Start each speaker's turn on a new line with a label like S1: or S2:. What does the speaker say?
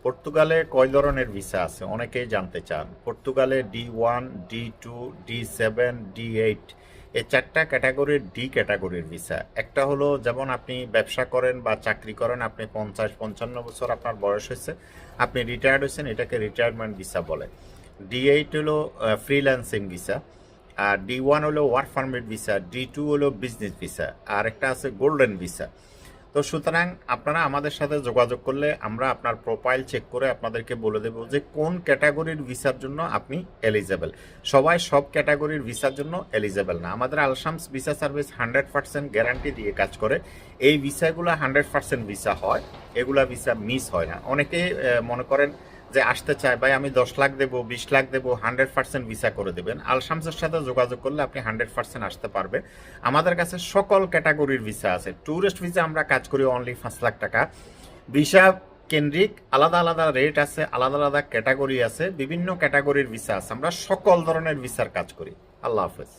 S1: পর্তুগালে কয় ধরনের ভিসা আছে অনেকেই জানতে চান। পর্তুগালে D1, D2, D7, D8 এই চারটা ক্যাটাগরির ক্যাটাগরির ভিসা। একটা হলো যেমন আপনি ব্যবসা করেন বা চাকরি করেন, আপনি 50-55 বছর আপনার বয়স হয়েছে, আপনি রিটায়ার্ড হয়েছেন, এটাকে রিটায়ারমেন্ট ভিসা বলে। D8 হলো ফ্রিল্যান্সিং ভিসা, আর D1 হলো ওয়ার্ক পারমিট ভিসা, D2 হলো বিজনেস ভিসা, আর একটা আছে গোল্ডেন ভিসা। তো সুতরাং আপনারা আমাদের সাথে যোগাযোগ করলে আমরা আপনার প্রোফাইল চেক করে আপনাদেরকে বলে দেব যে কোন ক্যাটাগরির ভিসার জন্য আপনি এলিজেবল। সবাই সব ক্যাটাগরির ভিসার জন্য এলিজেবল না। আমাদের আলশামস ভিসা সার্ভিস 100% গ্যারান্টি দিয়ে কাজ করে। এই ভিসাগুলো 100% ভিসা হয়, এগুলা ভিসা মিস হয় না। অনেকে মনে করেন যে আসতে চায়, ভাই আমি 10 লাখ দেবো, 20 লাখ দেবো, 100% ভিসা করে দেবেন। আলশামসের সাথে যোগাযোগ করলে আপনি 100% আসতে পারবেন। আমাদের কাছে সকল ক্যাটাগরির ভিসা আছে। ট্যুরিস্ট ভিসা আমরা কাজ করি অনলি 5 লাখ টাকা। ভিসা কেন্দ্রিক আলাদা আলাদা রেট আছে, আলাদা আলাদা ক্যাটাগরি আছে, বিভিন্ন ক্যাটাগরির ভিসা আছে। আমরা সকল ধরনের ভিসার কাজ করি। আল্লাহ হাফেজ।